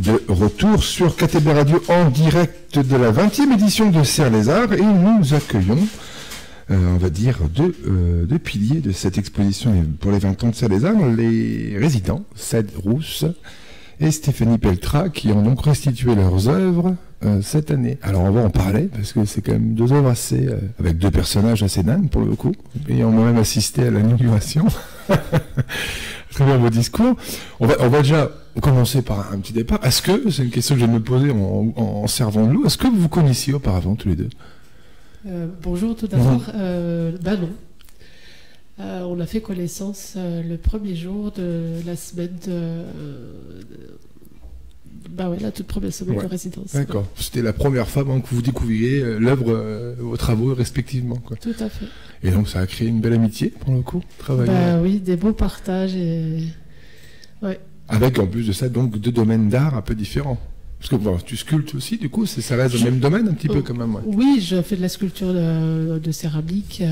de retour sur KTB Radio en direct de la 20e édition de Serre les Arts et nous accueillons, on va dire, deux piliers de cette exposition pour les 20 ans de Serre les Arts, les résidents, Ced Rousse et Stéphanie Peltra, qui ont donc restitué leurs œuvres cette année. Alors on va en parler, parce que c'est quand même deux œuvres assez, avec deux personnages assez dingues pour le coup, et on a même assisté à l'inauguration. Très bien vos discours. On va déjà commencer par un petit départ. Est-ce que, c'est une question que je vais me poser en servant de l'eau, est-ce que vous vous connaissiez auparavant tous les deux? Bonjour tout d'abord. Non. On a fait connaissance le premier jour de la semaine la toute première semaine de résidence. D'accord. Ouais. C'était la première fois que vous découvriez l'œuvre, vos travaux respectivement, quoi. Tout à fait. Et donc ça a créé une belle amitié pour le coup, travailler. Oui, des beaux partages et ouais. Avec en plus de ça donc deux domaines d'art un peu différents. Parce que tu sculptes aussi, du coup, ça reste le même domaine un petit peu quand même. Ouais. Oui, je fais de la sculpture de céramique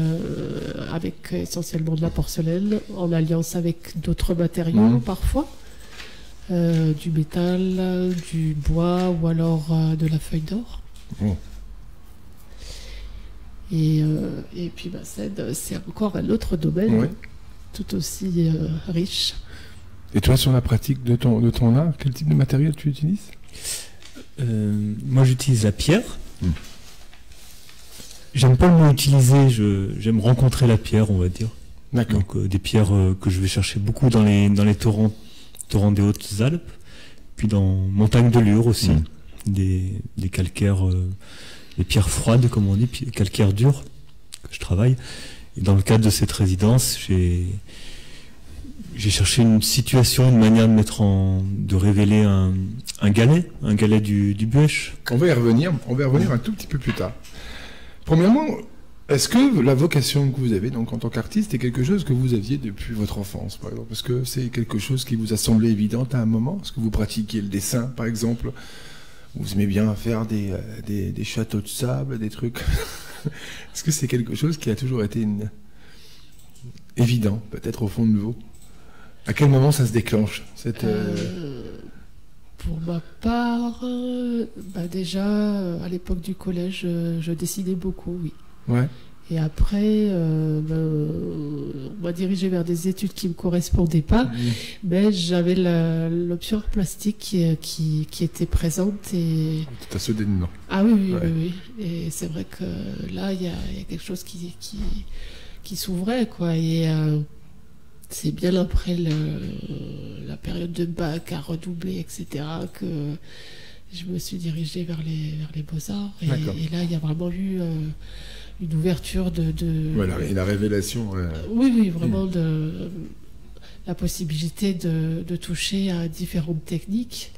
avec essentiellement de la porcelaine, en alliance avec d'autres matériaux parfois, du métal, du bois ou alors de la feuille d'or. Et puis c'est encore un autre domaine, tout aussi riche. Et toi, sur la pratique de ton art, quel type de matériel tu utilises? Moi j'utilise la pierre. J'aime pas le mot utiliser, j'aime rencontrer la pierre, on va dire. D'accord. Donc des pierres que je vais chercher beaucoup dans les torrents des Hautes-Alpes, puis dans Montagne de Lure aussi, des calcaires, des pierres froides comme on dit, puis calcaires durs que je travaille. Et dans le cadre de cette résidence, j'ai cherché une situation, une manière de révéler un galet du Buëch. On va y revenir un tout petit peu plus tard. Premièrement, est-ce que la vocation que vous avez donc en tant qu'artiste est quelque chose que vous aviez depuis votre enfance, par exemple? Est-ce que c'est quelque chose qui vous a semblé évident à un moment? Est-ce que vous pratiquiez le dessin, par exemple? Vous aimez bien faire des châteaux de sable, des trucs? Est-ce que c'est quelque chose qui a toujours été évident, peut-être au fond de vous? À quel moment ça se déclenche Pour ma part, déjà à l'époque du collège, je dessinais beaucoup, oui. Ouais. Et après, on m'a dirigé vers des études qui ne me correspondaient pas, mais j'avais l'option plastique qui était présente. Et... Tu as sauté dedans. Ah oui. Et c'est vrai que là, il y a quelque chose qui s'ouvrait, quoi. Et c'est bien après la période de bac à redoubler, etc., que je me suis dirigée vers les Beaux-Arts. Et là, il y a vraiment eu une ouverture Voilà, et la révélation. Oui, vraiment la possibilité de toucher à différentes techniques,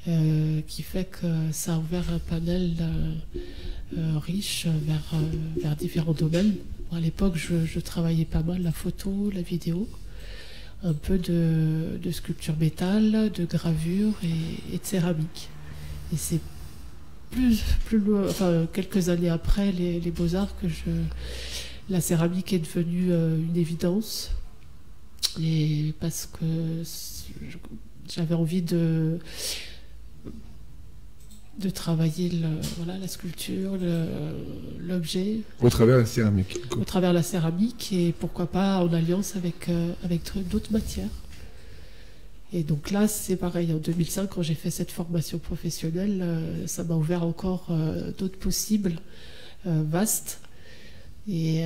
qui fait que ça a ouvert un panel riche vers différents domaines. À l'époque, je travaillais pas mal la photo, la vidéo, un peu de sculpture métal, de gravure et de céramique. Et c'est plus loin, enfin quelques années après les Beaux-Arts que la céramique est devenue une évidence. Et parce que j'avais envie de travailler la sculpture, l'objet. Au travers de la céramique. Au travers de la céramique, et pourquoi pas en alliance avec d'autres matières. Et donc là, c'est pareil, en 2005, quand j'ai fait cette formation professionnelle, ça m'a ouvert encore d'autres possibles vastes. Et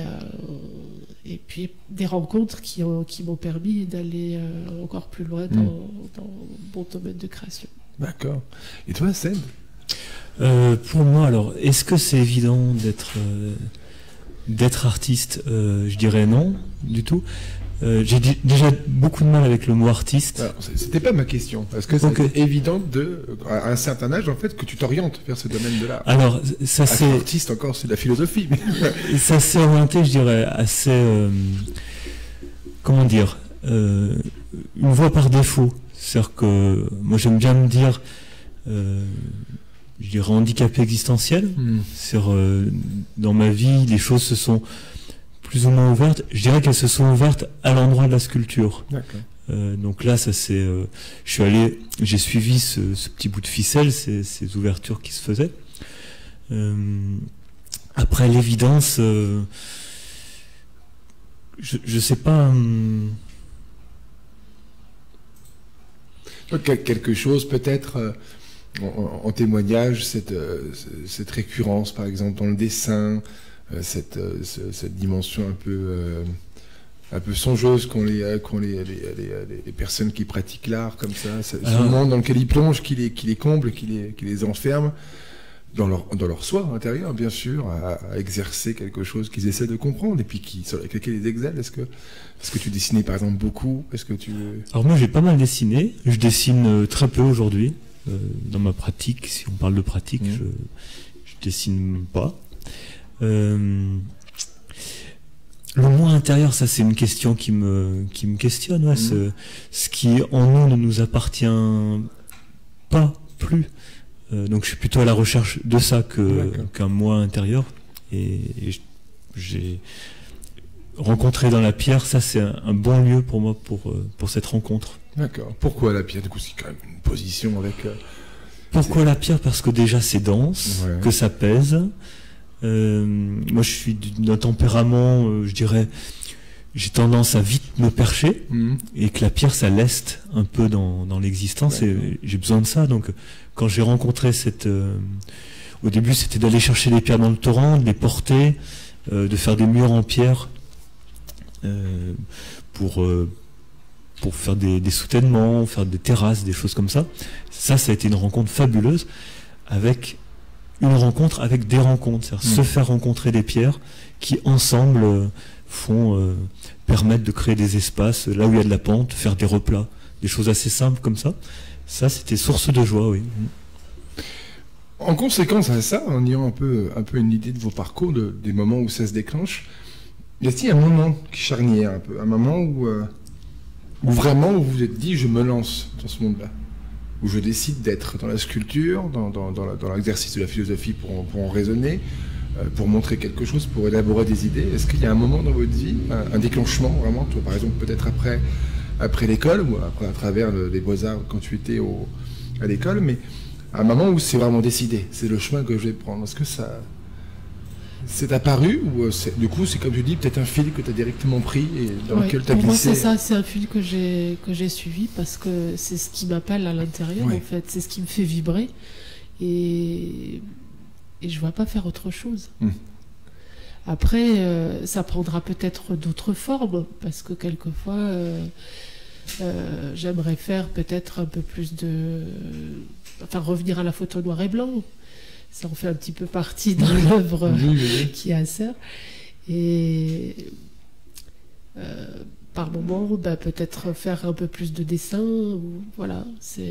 puis des rencontres qui m'ont permis d'aller encore plus loin dans mon domaine de création. D'accord. Et toi, Ced? Pour moi, alors, est-ce que c'est évident d'être artiste? Je dirais non, du tout. J'ai déjà beaucoup de mal avec le mot artiste. C'était pas ma question. Est-ce que c'est évident à un certain âge, en fait, que tu t'orientes vers ce domaine de l'art? Alors, ça c'est... Artiste, encore, c'est de la philosophie. Mais... ça s'est orienté, je dirais, assez... comment dire une voie par défaut. C'est-à-dire que moi, j'aime bien me dire... je dirais handicapé existentiel. Dans ma vie, les choses se sont plus ou moins ouvertes. Je dirais qu'elles se sont ouvertes à l'endroit de la sculpture. Donc là, ça c'est, j'ai suivi ce petit bout de ficelle, ces ouvertures qui se faisaient. Après l'évidence, je sais pas. Quelque chose peut-être en témoignage, cette récurrence par exemple dans le dessin, cette dimension un peu songeuse qu'ont les personnes qui pratiquent l'art comme ça, ce monde dans lequel ils plongent, qui les comble, qui les enferme dans leur soi intérieur, bien sûr, à exercer quelque chose qu'ils essaient de comprendre et puis sur lequel ils excellent. Est-ce que tu dessinais par exemple beaucoup? Alors moi j'ai pas mal dessiné, je dessine très peu aujourd'hui, dans ma pratique, si on parle de pratique, je dessine pas. Le moi intérieur, ça c'est une question qui me questionne, ouais, ce qui en nous appartient pas plus. Donc je suis plutôt à la recherche de ça qu'un moi intérieur. Et j'ai rencontré dans la pierre, ça c'est un bon lieu pour moi pour cette rencontre. D'accord. Pourquoi la pierre? Du coup, c'est quand même une position avec... Pourquoi la pierre? Parce que déjà c'est dense, que ça pèse. Moi je suis d'un tempérament, je dirais, j'ai tendance à vite me percher, et que la pierre ça leste un peu dans l'existence, et j'ai besoin de ça. Donc quand j'ai rencontré au début c'était d'aller chercher des pierres dans le torrent, de les porter, de faire des murs en pierre pour faire des soutènements, faire des terrasses, des choses comme ça. Ça a été une rencontre fabuleuse, avec une rencontre avec des rencontres, c'est-à-dire se faire rencontrer des pierres qui ensemble permettent de créer des espaces là où il y a de la pente, faire des replats, des choses assez simples comme ça. Ça, c'était source de joie, oui. En conséquence à ça, en ayant un peu une idée de vos parcours, des moments où ça se déclenche, y a-t-il un moment qui charnière un peu, un moment où vraiment vous vous êtes dit je me lance dans ce monde-là, où je décide d'être dans la sculpture, dans l'exercice de la philosophie pour en raisonner, pour montrer quelque chose, pour élaborer des idées. Est-ce qu'il y a un moment dans votre vie, un déclenchement vraiment, toi, par exemple peut-être après l'école, ou après à travers les Beaux-Arts quand tu étais à l'école, mais un moment où c'est vraiment décidé, c'est le chemin que je vais prendre. Est-ce que ça c'est apparu, ou du coup c'est comme tu dis, peut-être un fil que tu as directement pris et dans lequel tu as glissé? Pour moi c'est ça, c'est un fil que j'ai suivi parce que c'est ce qui m'appelle à l'intérieur, en fait, c'est ce qui me fait vibrer, et je ne vais pas faire autre chose. Après, ça prendra peut-être d'autres formes, parce que quelquefois, j'aimerais faire peut-être un peu plus revenir à la photo noir et blanc. Ça en fait un petit peu partie dans l'œuvre qui a ça. Et par moment, peut-être faire un peu plus de dessin. Voilà, ça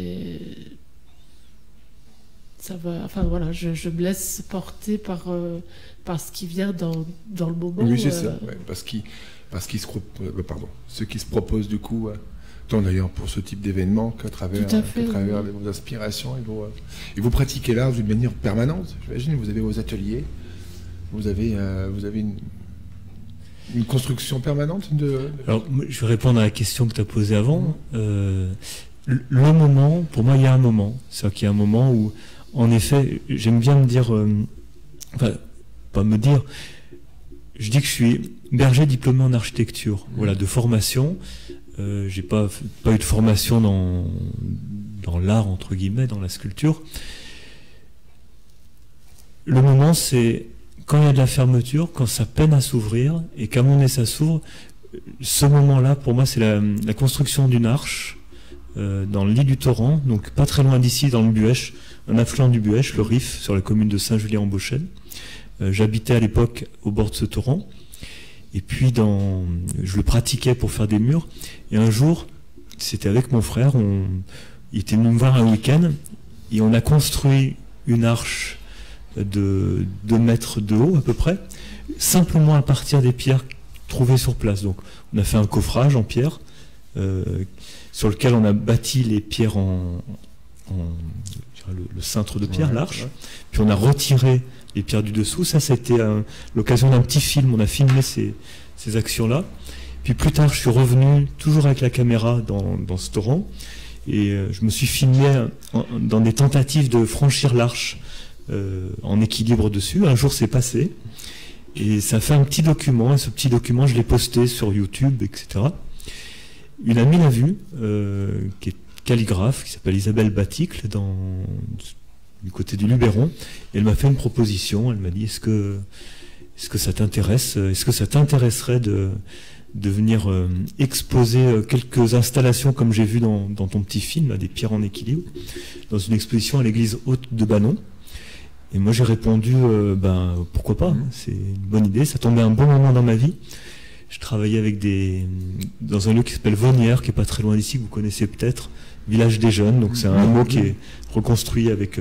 va. Enfin voilà, je me laisse porter par ce qui vient dans le moment. Oui, c'est ça. Ouais, ceux qui se proposent du coup, tant d'ailleurs pour ce type d'événement qu'à travers vos inspirations et vous pratiquez l'art d'une manière permanente. J'imagine, vous avez vos ateliers, vous avez une construction permanente Alors, je vais répondre à la question que tu as posée avant. Le moment, pour moi, il y a un moment. C'est-à-dire qu'il y a un moment où, en effet, j'aime bien me dire, pas me dire, je dis que je suis berger diplômé en architecture, voilà, de formation. J'ai pas eu de formation dans l'art, entre guillemets, dans la sculpture. Le moment, c'est quand il y a de la fermeture, quand ça peine à s'ouvrir, et qu'à un moment donné ça s'ouvre. Ce moment-là, pour moi, c'est la construction d'une arche dans le lit du torrent, donc pas très loin d'ici, dans le Buëch, un affluent du Buëch, le Rif, sur la commune de Saint-Julien-en-Beauchêne. J'habitais à l'époque au bord de ce torrent. Et puis je le pratiquais pour faire des murs. Et un jour, c'était avec mon frère, il était venu me voir un week-end, et on a construit une arche de 2 mètres de haut à peu près, simplement à partir des pierres trouvées sur place. Donc on a fait un coffrage en pierre, sur lequel on a bâti les pierres le cintre de pierre, l'arche, puis on a retiré les pierres du dessous. Ça, c'était l'occasion d'un petit film. On a filmé ces actions-là. Puis plus tard, je suis revenu toujours avec la caméra dans ce torrent et je me suis filmé dans des tentatives de franchir l'Arche en équilibre dessus. Un jour, c'est passé et ça fait un petit document. Et ce petit document, je l'ai posté sur YouTube, etc. Une amie l'a vu, qui est calligraphe, qui s'appelle Isabelle Baticle, du côté du Luberon. Et elle m'a fait une proposition. Elle m'a dit, est-ce que ça t'intéresse? Est-ce que ça t'intéresserait de venir exposer quelques installations comme j'ai vu dans ton petit film, là, des pierres en équilibre, dans une exposition à l'église Haute de Banon? Et moi j'ai répondu, pourquoi pas, c'est une bonne idée, ça tombait un bon moment dans ma vie. Je travaillais dans un lieu qui s'appelle Vonière, qui est pas très loin d'ici, que vous connaissez peut-être, village des jeunes, donc c'est un mot qui est reconstruit avec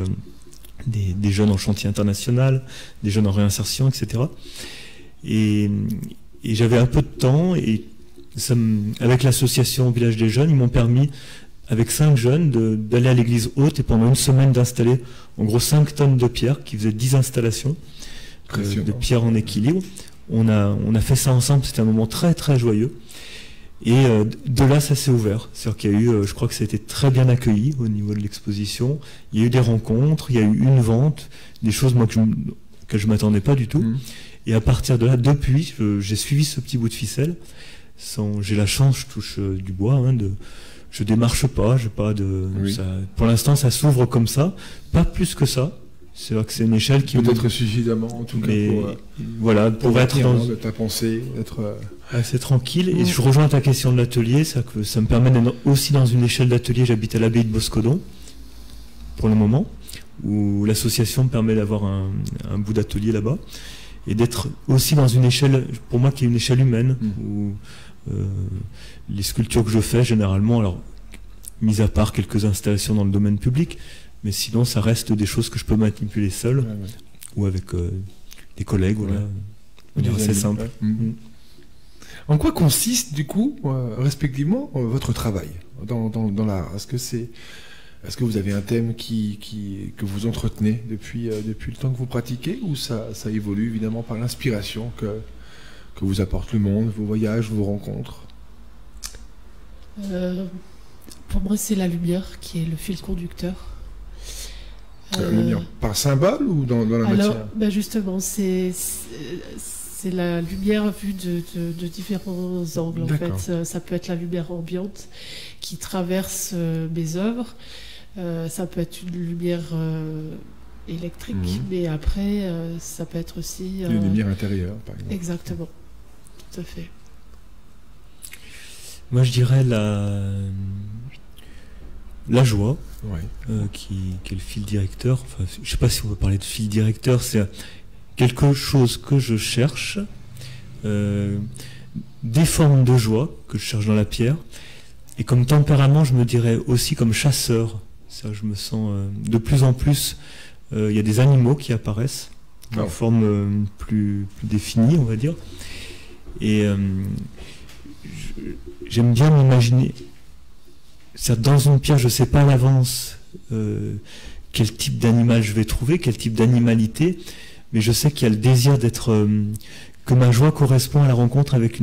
des jeunes en chantier international, des jeunes en réinsertion, etc. Et j'avais un peu de temps, et avec l'association Village des Jeunes, ils m'ont permis, avec 5 jeunes, d'aller à l'église haute et pendant une semaine d'installer en gros 5 tonnes de pierres, qui faisaient 10 installations de pierres en équilibre. On a fait ça ensemble, c'était un moment très très joyeux. Et de là, ça s'est ouvert. C'est-à-dire qu'il y a eu, je crois que ça a été très bien accueilli au niveau de l'exposition. Il y a eu des rencontres, il y a eu une vente, des choses moi que je m'attendais pas du tout. Et à partir de là, depuis, j'ai suivi ce petit bout de ficelle. J'ai la chance, je touche du bois, je démarche pas, j'ai pas de. Ça, pour l'instant, ça s'ouvre comme ça, pas plus que ça. C'est vrai que c'est une échelle qui peut-être suffisamment en tout cas pour être dans de ta pensée, être assez tranquille. Et je rejoins ta question de l'atelier, ça me permet d'être aussi dans une échelle d'atelier. J'habite à l'abbaye de Boscodon pour le moment, où l'association me permet d'avoir un bout d'atelier là-bas et d'être aussi dans une échelle, pour moi, qui est une échelle humaine, où les sculptures que je fais généralement, alors mis à part quelques installations dans le domaine public, mais sinon ça reste des choses que je peux manipuler seul ou avec des collègues, assez simple. En quoi consiste du coup respectivement votre travail dans l'art? Est-ce que vous avez un thème que vous entretenez depuis le temps que vous pratiquez, ou ça évolue évidemment par l'inspiration que vous apporte le monde, vos voyages, vos rencontres? Pour moi, c'est la lumière qui est le fil conducteur. La lumière par symbole ou dans la matière? Justement, c'est la lumière vue de différents angles. En fait, ça peut être la lumière ambiante qui traverse mes œuvres. Ça peut être une lumière électrique, mais après, ça peut être aussi... une lumière intérieure, par exemple. Exactement, tout à fait. Moi, je dirais la joie, qui est le fil directeur. Enfin, je ne sais pas si on peut parler de fil directeur, c'est quelque chose que je cherche, des formes de joie que je cherche dans la pierre, et comme tempérament, je me dirais aussi comme chasseur. Ça, je me sens de plus en plus, il y a des animaux qui apparaissent en forme plus définie, on va dire, et j'aime bien m'imaginer. Dans une pierre, je ne sais pas à l'avance quel type d'animal je vais trouver, quel type d'animalité, mais je sais qu'il y a le désir d'être, que ma joie correspond à la rencontre avec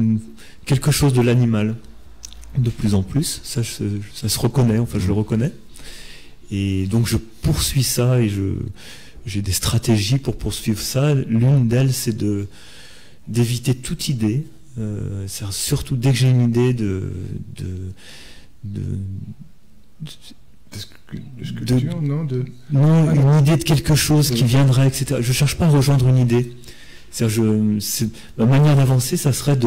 quelque chose de l'animal, de plus en plus. Ça se reconnaît, enfin je le reconnais. Et donc je poursuis ça et j'ai des stratégies pour poursuivre ça. L'une d'elles, c'est d'éviter toute idée. C'est surtout dès que j'ai une idée de sculpture, non, une idée de quelque chose qui viendrait, etc. Je cherche pas à rejoindre une idée. Ma manière d'avancer, ça serait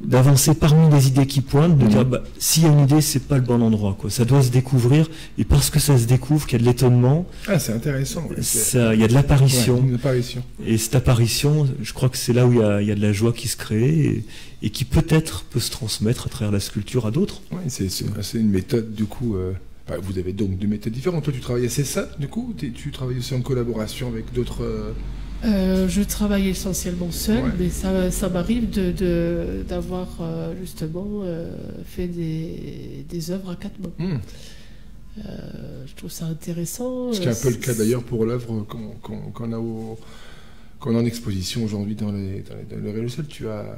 d'avancer parmi les idées qui pointent, de dire s'il y a une idée, c'est pas le bon endroit, quoi. Ça doit se découvrir, et parce que ça se découvre, qu'il y a de l'étonnement. C'est intéressant. Il y a de l'apparition. Et cette apparition, je crois que c'est là où il y a de la joie qui se crée et qui peut-être peut se transmettre à travers la sculpture à d'autres. Oui, c'est une méthode du coup. Vous avez donc deux méthodes différentes. Toi, tu travailles assez ça, du coup. Tu travailles aussi en collaboration avec d'autres. Je travaille essentiellement seul, mais ça m'arrive d'avoir justement fait des œuvres à 4 mains. Je trouve ça intéressant. Ce qui est un peu le cas d'ailleurs pour l'œuvre qu'on a en exposition aujourd'hui dans le Réseau. Tu as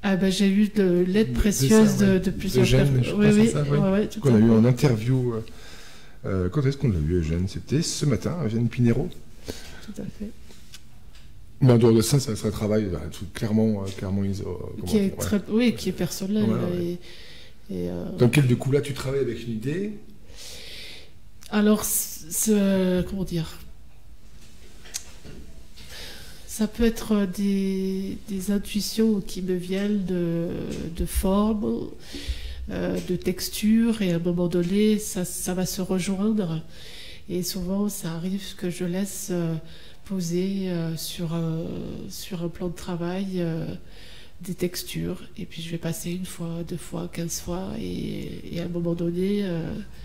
Ah ben, j'ai eu de l'aide précieuse de plusieurs personnes. Oui, tout qu'on a eu en interview. Quand est-ce qu'on l'a eu, Eugène? C'était ce matin, Eugène Pinero. Tout à fait. Mais en dehors de ça, c'est un travail clairement qui est personnel. Dans lequel, du coup, là, tu travailles avec une idée? Alors, comment dire? Ça peut être des intuitions qui me viennent de forme, de texture, et à un moment donné, ça va se rejoindre. Et souvent, ça arrive que je laisse poser sur un plan de travail des textures. Et puis, je vais passer 1 fois, 2 fois, 15 fois. Et à un moment donné,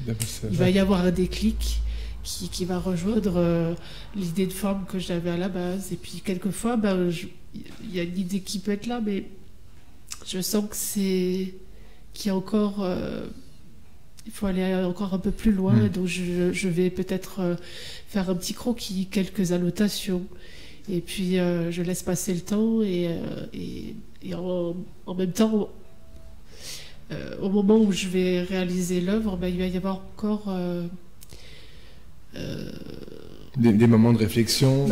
il va y avoir un déclic qui va rejoindre l'idée de forme que j'avais à la base. Et puis, quelquefois, il y a une idée qui peut être là, mais je sens qu'il y a encore... il faut aller encore un peu plus loin, donc je vais peut-être faire un petit croquis, quelques annotations, et puis je laisse passer le temps, et en même temps, au moment où je vais réaliser l'œuvre, il va y avoir encore... Des moments de réflexion,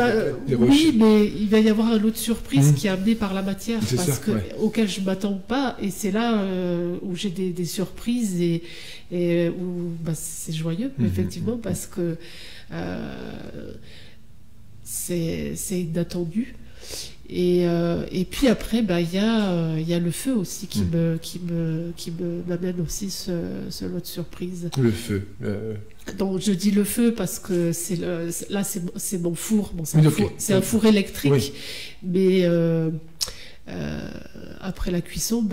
oui, mais il va y avoir un lot de surprises qui est amené par la matière, auquel je ne m'attends pas, et c'est là où j'ai des surprises, et où c'est joyeux, effectivement, parce que c'est inattendu. Et puis après, il y a le feu aussi qui m'amène aussi ce lot de surprises. Le feu. Donc je dis le feu parce que c'est mon four. Bon, c'est un four électrique, mais après la cuisson,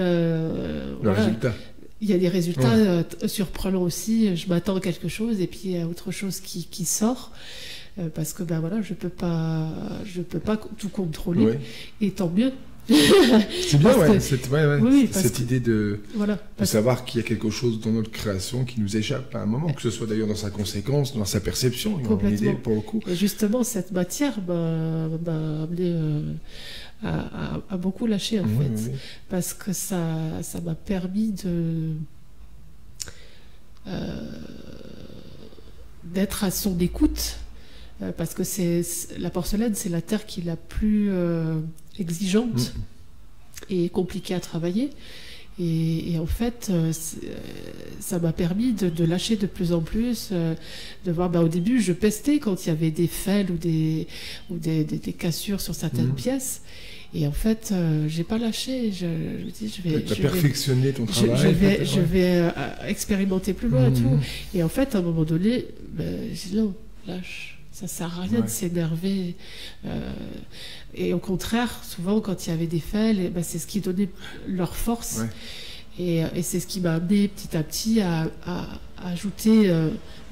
résultat. Il y a des résultats surprenants aussi. Je m'attends à quelque chose et puis il y a autre chose qui sort. Parce que je peux pas tout contrôler, et tant mieux. C'est bien, cette idée de savoir qu'il y a quelque chose dans notre création qui nous échappe à un moment, que ce soit d'ailleurs dans sa conséquence, dans sa perception, une idée pour le coup. Et justement, cette matière m'a amené à beaucoup lâcher en fait, parce que ça m'a permis d'être à son écoute. Parce que la porcelaine, c'est la terre qui est la plus exigeante et compliquée à travailler. Et en fait, ça m'a permis de lâcher de plus en plus, de voir, au début, je pestais quand il y avait des fêles ou des cassures sur certaines pièces. Et en fait, j'ai pas lâché. Je vais perfectionner ton travail. Je vais expérimenter plus loin et tout. Et en fait, à un moment donné, j'ai dit non, lâche. Ça sert à rien de s'énerver. Et au contraire, souvent, quand il y avait des fêles, c'est ce qui donnait leur force. Et c'est ce qui m'a amené petit à petit à ajouter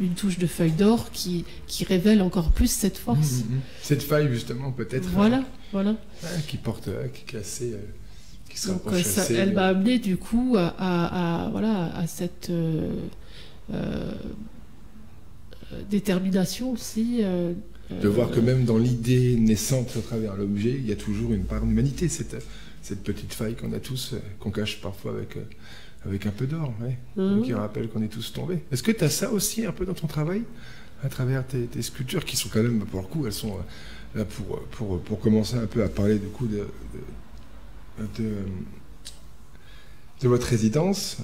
une touche de feuille d'or qui révèle encore plus cette force. Cette faille, justement, peut-être. Voilà. Qui porte, qui est assez... qui se donc, rapproche assez... Elle m'a amené, du coup, à cette... détermination aussi. De voir que même dans l'idée naissante à travers l'objet, il y a toujours une part d'humanité, cette petite faille qu'on a tous, qu'on cache parfois avec un peu d'or, qui rappelle qu'on est tous tombés. Est-ce que tu as ça aussi un peu dans ton travail, à travers tes sculptures, qui sont quand même, pour le coup, elles sont là pour commencer un peu à parler du coup de votre résidence.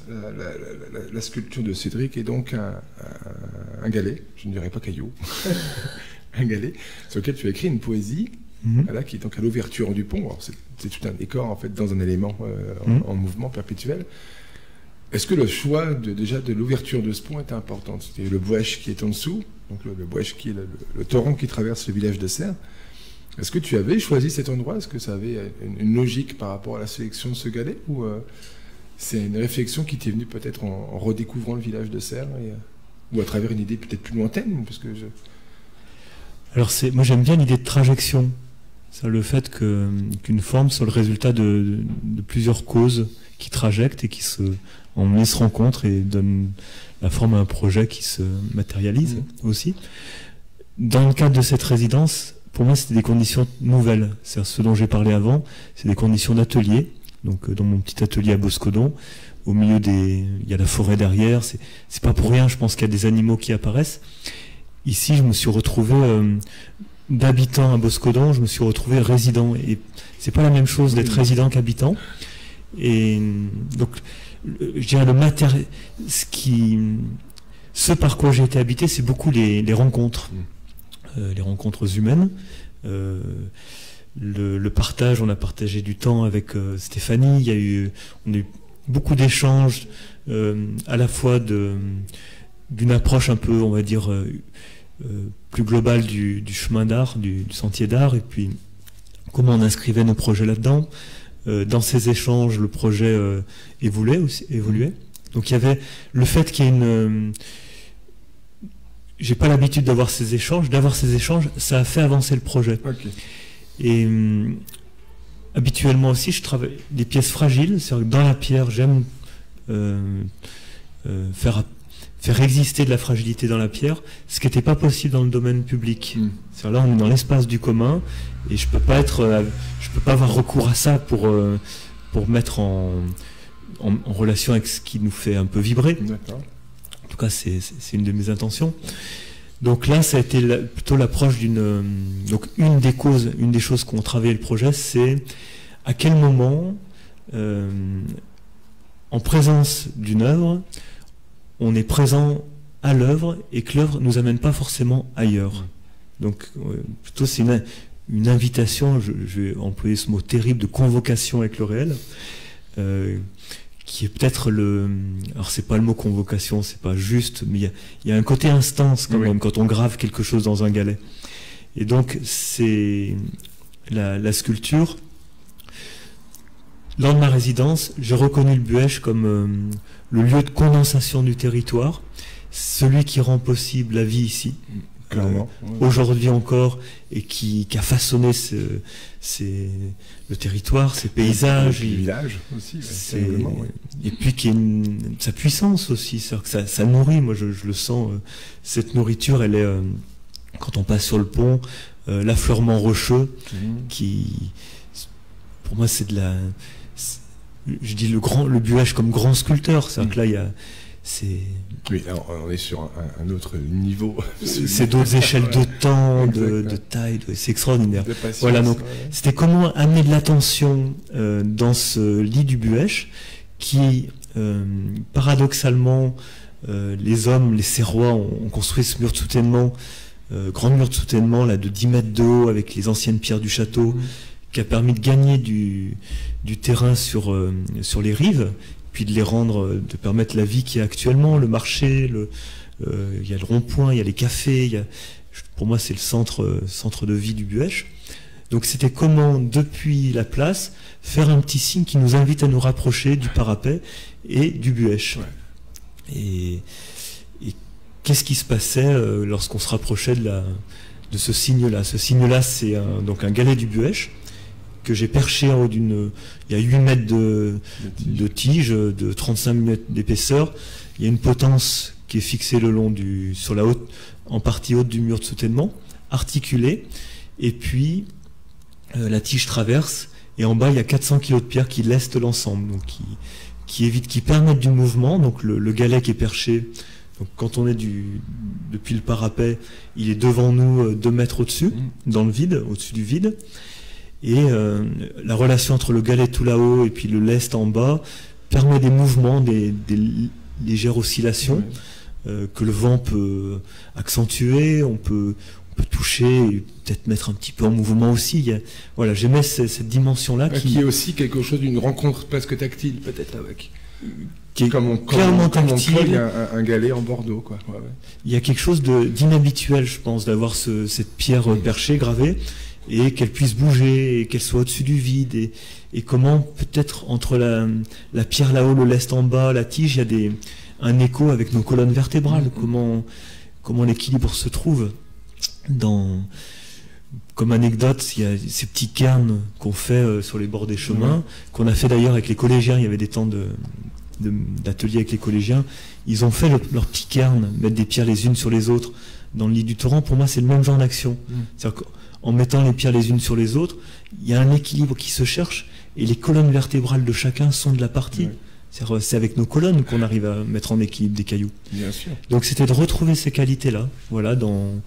La sculpture de Cédric est donc un galet, je ne dirais pas caillou, un galet, sur lequel tu as écrit une poésie, qui est donc à l'ouverture du pont. Alors c'est tout un décor, en fait, dans un élément en mouvement perpétuel. Est-ce que le choix de l'ouverture de ce pont était important? C'était le Bouèche qui est en dessous, donc le Bouèche qui est le torrent qui traverse le village de Serres. Est-ce que tu avais choisi cet endroit? Est-ce que ça avait une logique par rapport à la sélection de ce galet, ou c'est une réflexion qui t'est venue peut-être en redécouvrant le village de Serres, ou à travers une idée peut-être plus lointaine, parce que Alors moi j'aime bien l'idée de trajection. C'est le fait qu'une forme soit le résultat de plusieurs causes qui trajectent et qui se rencontrent et donnent la forme à un projet qui se matérialise aussi. Dans le cadre de cette résidence, pour moi c'était des conditions nouvelles. C'est ce dont j'ai parlé avant, c'est des conditions d'atelier donc dans mon petit atelier à Boscodon. Au milieu il y a la forêt derrière. C'est pas pour rien, je pense qu'il y a des animaux qui apparaissent. Ici, je me suis retrouvé d'habitant à Boscodon, je me suis retrouvé résident. Et c'est pas la même chose d'être résident qu'habitant. Et donc, je dirais ce par quoi j'ai été habité, c'est beaucoup les rencontres, les rencontres humaines. Le partage, on a partagé du temps avec Stéphanie. On a eu beaucoup d'échanges, à la fois d'une approche un peu, on va dire, plus globale du chemin d'art, du sentier d'art, et puis comment on inscrivait nos projets là-dedans. Dans ces échanges, le projet évoluait. Donc il y avait le fait qu'il y ait j'ai pas l'habitude d'avoir ces échanges, ça a fait avancer le projet. Okay. Et habituellement aussi, je travaille des pièces fragiles, c'est-à-dire que dans la pierre, j'aime faire exister de la fragilité dans la pierre, ce qui n'était pas possible dans le domaine public. C'est-à-dire là, on est dans l'espace du commun, et je peux pas avoir recours à ça pour mettre en relation avec ce qui nous fait un peu vibrer. D'accord. En tout cas, c'est une de mes intentions. Donc là, ça a été plutôt l'approche donc une des choses qu'ont travaillé le projet, c'est à quel moment, en présence d'une œuvre, on est présent à l'œuvre et que l'œuvre nous amène pas forcément ailleurs. Donc plutôt c'est une invitation, je vais employer ce mot terrible de convocation avec le réel, qui est peut-être alors c'est pas le mot convocation, c'est pas juste, mais il y a un côté instance quand même quand on grave quelque chose dans un galet. Et donc c'est la sculpture. Lors de ma résidence, j'ai reconnu le Buëch comme le lieu de condensation du territoire, celui qui rend possible la vie ici, aujourd'hui encore, et qui a façonné le territoire, ses paysages. Le village aussi. Et puis qui est sa puissance aussi, c'est-à-dire que ça nourrit, moi je le sens, cette nourriture, elle est, quand on passe sur le pont, l'affleurement rocheux, qui, pour moi c'est je dis le Buëch comme grand sculpteur, c'est-à-dire que là oui, là, on est sur un autre niveau. C'est d'autres échelles de temps, de taille, c'est extraordinaire. Voilà, donc c'était comment amener de l'attention dans ce lit du Buëch qui, paradoxalement, les hommes, les Serrois ont construit ce mur de soutènement, grand mur de soutènement là, de 10 mètres de haut avec les anciennes pierres du château, qui a permis de gagner du terrain sur les rives, puis de permettre la vie qui est actuellement, le marché, il y a le rond-point, il y a les cafés, pour moi c'est le centre de vie du Buëch. Donc c'était comment, depuis la place, faire un petit signe qui nous invite à nous rapprocher du parapet et du Buëch. Ouais. Et qu'est-ce qui se passait lorsqu'on se rapprochait de ce signe-là? Ce signe-là, c'est donc un galet du Buëch que j'ai perché en haut il y a 8 mètres de tige, de 35 mètres d'épaisseur. Il y a une potence qui est fixée le long en partie haute du mur de soutènement, articulée, et puis la tige traverse, et en bas il y a 400 kg de pierre qui lestent l'ensemble, donc qui permettent du mouvement. Donc le galet qui est perché, donc quand on est depuis le parapet, il est devant nous 2 mètres au-dessus, dans le vide, au-dessus du vide. Et la relation entre le galet tout là-haut et puis le lest en bas permet des mouvements, des légères oscillations que le vent peut accentuer, on peut toucher et peut-être mettre un petit peu en mouvement aussi. Voilà, j'aimais cette dimension-là. Qui est aussi quelque chose d'une rencontre presque tactile, peut-être, avec... Qui est clairement tactile. Un galet en Bordeaux, quoi. Ouais. Il y a quelque chose d'inhabituel, je pense, d'avoir cette pierre perchée, gravée, et qu'elle puisse bouger, et qu'elle soit au-dessus du vide, et comment peut-être entre la pierre là-haut, le lest en bas, la tige, il y a un écho avec nos colonnes vertébrales, comment l'équilibre se trouve. Comme anecdote, il y a ces petits cairns qu'on fait sur les bords des chemins, qu'on a fait d'ailleurs avec les collégiens. Il y avait des temps d'atelier avec les collégiens. Ils ont fait leur petit cairn, mettre des pierres les unes sur les autres dans le lit du torrent. Pour moi, c'est le même genre d'action. C'est-à-dire qu'en mettant les pierres les unes sur les autres, il y a un équilibre qui se cherche, et les colonnes vertébrales de chacun sont de la partie. C'est avec nos colonnes qu'on arrive à mettre en équilibre des cailloux. Bien sûr. Donc c'était de retrouver ces qualités-là, voilà, dans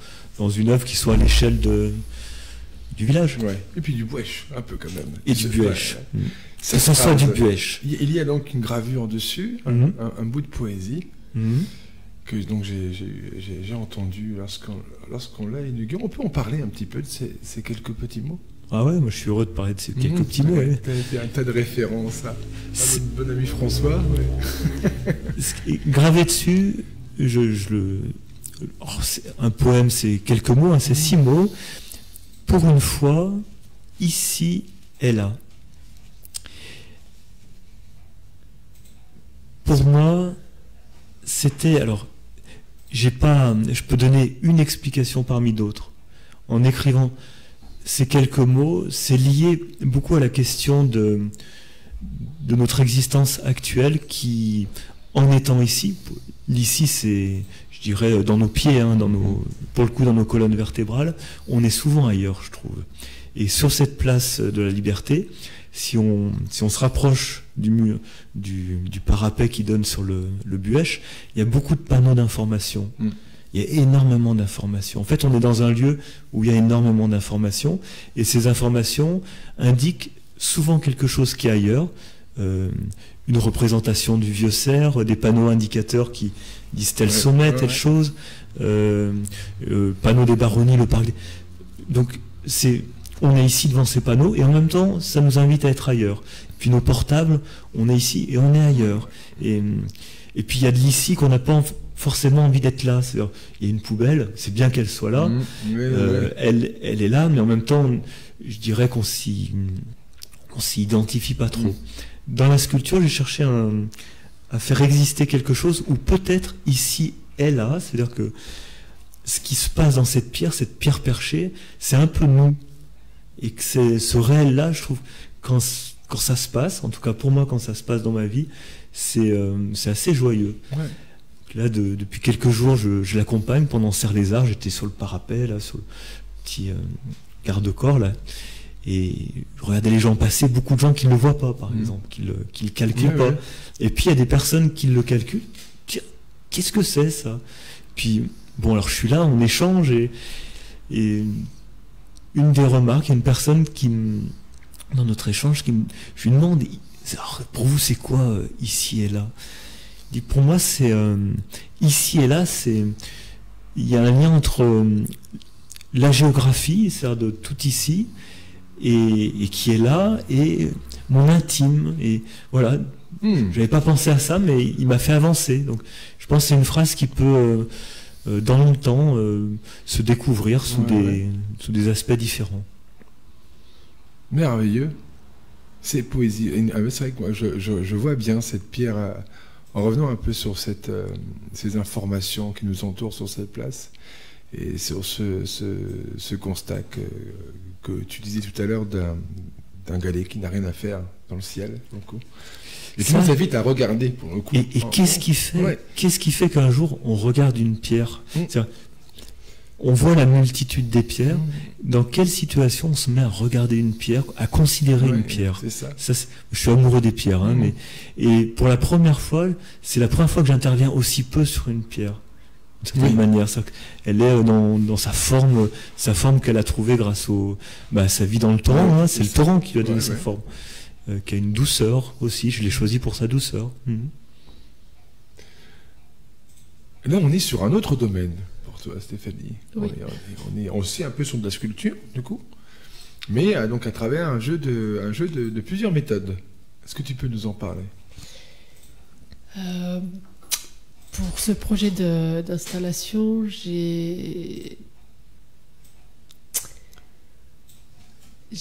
une œuvre qui soit à l'échelle du village. Ouais. Et puis du buèche, un peu quand même. Et du buèche. Ouais. Que ce soit du buèche. Il y a donc une gravure dessus, un bout de poésie, que donc j'ai entendu lorsqu'on l'a inauguré. On peut en parler un petit peu de ces quelques petits mots? Ah ouais, moi je suis heureux de parler de ces quelques petits mots. Ouais. Tu as un tas de références à notre bon ami François. Ouais. Gravé dessus, un poème, c'est quelques mots, hein, c'est 6 mots. Pour une fois, ici et là. Pour moi, c'était... Alors, je peux donner une explication parmi d'autres. En écrivant ces quelques mots, c'est lié beaucoup à la question de notre existence actuelle qui, en étant ici, l'ici c'est, je dirais, dans nos pieds, hein, pour le coup dans nos colonnes vertébrales, on est souvent ailleurs, je trouve. Et sur cette place de la liberté, si on se rapproche du parapet qui donne sur le Buëch, il y a beaucoup de panneaux d'information. Il y a énormément d'informations. En fait, on est dans un lieu où il y a énormément d'informations, et ces informations indiquent souvent quelque chose qui est ailleurs, une représentation du vieux cerf, des panneaux indicateurs qui disent tel sommet, telle chose, panneau des baronnies, le parc. Donc, on est ici devant ces panneaux, et en même temps, ça nous invite à être ailleurs. Puis nos portables, on est ici et on est ailleurs. Et puis il y a de l'ici qu'on n'a pas forcément envie d'être là. C'est-à-dire, il y a une poubelle, c'est bien qu'elle soit là, elle est là, mais en même temps, je dirais qu'on s'y identifie pas trop. Dans la sculpture, j'ai cherché à faire exister quelque chose où peut-être ici est là, c'est-à-dire que ce qui se passe dans cette pierre perchée, c'est un peu nous. Et que ce réel-là, je trouve, quand ça se passe, en tout cas pour moi, quand ça se passe dans ma vie, c'est assez joyeux. Ouais. Là, depuis quelques jours, je l'accompagne pendant Serre les Arts. J'étais sur le parapet, là, sur le petit garde-corps, là, et je regardais les gens passer. Beaucoup de gens qui ne le voient pas, par exemple, qui le calculent pas. Et puis il y a des personnes qui le calculent. Tiens, qu'est-ce que c'est ça? Puis bon, alors je suis là, on échange, et une des remarques, il y a une personne dans notre échange, je lui demande, pour vous c'est quoi ici et là? Il dit, pour moi c'est ici et là, il y a un lien entre la géographie, c'est-à-dire de tout ici, et qui est là, et mon intime, et voilà. J'avais pas pensé à ça, mais il m'a fait avancer. Donc je pense que c'est une phrase qui peut dans longtemps se découvrir sous des aspects différents. Merveilleux. C'est poésie. C'est vrai que moi, je vois bien cette pierre, en revenant un peu sur ces informations qui nous entourent sur cette place, et sur ce constat que tu disais tout à l'heure d'un galet qui n'a rien à faire dans le ciel, donc. Et ça nous invite à regarder, pour le coup. Et qu'est-ce qui fait qu'un jour on regarde une pierre? On voit la multitude des pierres. Dans quelle situation on se met à regarder une pierre, à considérer une pierre? C'est ça. Je suis amoureux des pierres, hein, et pour la première fois, c'est la première fois que j'interviens aussi peu sur une pierre. D'une certaine manière, elle est dans sa forme qu'elle a trouvée grâce à sa vie dans le torrent. Hein, c'est le torrent qui lui a donné sa forme. Qui a une douceur aussi, je l'ai choisi pour sa douceur. Là, on est sur un autre domaine pour toi, Stéphanie. Oui. On est aussi un peu sur de la sculpture, du coup, mais donc à travers un jeu de plusieurs méthodes. Est-ce que tu peux nous en parler? Pour ce projet d'installation, j'ai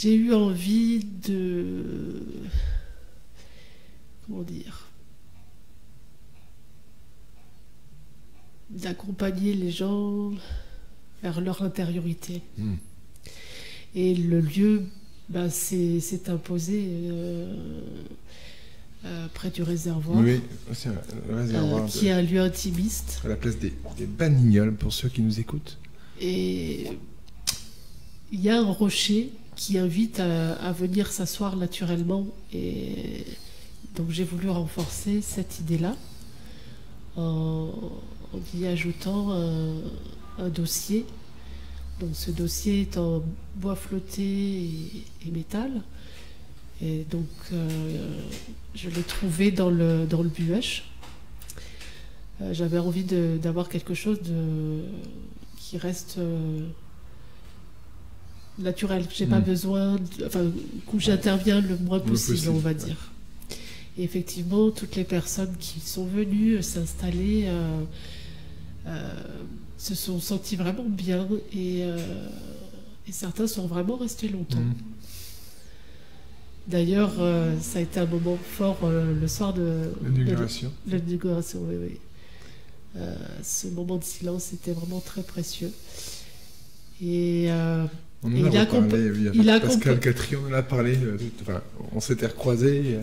eu envie d'accompagner les gens vers leur intériorité. Et le lieu s'est imposé près du réservoir, c'est un réservoir qui est un lieu intimiste. À la place des Batignolles, pour ceux qui nous écoutent. Et il y a un rocher qui invite à venir s'asseoir naturellement. Et donc j'ai voulu renforcer cette idée-là en y ajoutant un dossier. Donc ce dossier est en bois flotté et métal. Et donc je l'ai trouvé dans le Buech. J'avais envie d'avoir quelque chose qui reste naturel. J'ai pas besoin, où j'interviens le moins possible, on va dire. Et effectivement, toutes les personnes qui sont venues s'installer se sont senties vraiment bien et certains sont vraiment restés longtemps. D'ailleurs, ça a été un moment fort le soir de l'inauguration. L'inauguration, oui. Ce moment de silence était vraiment très précieux. Et il a Pascal Catry, on en a parlé. On s'était recroisés.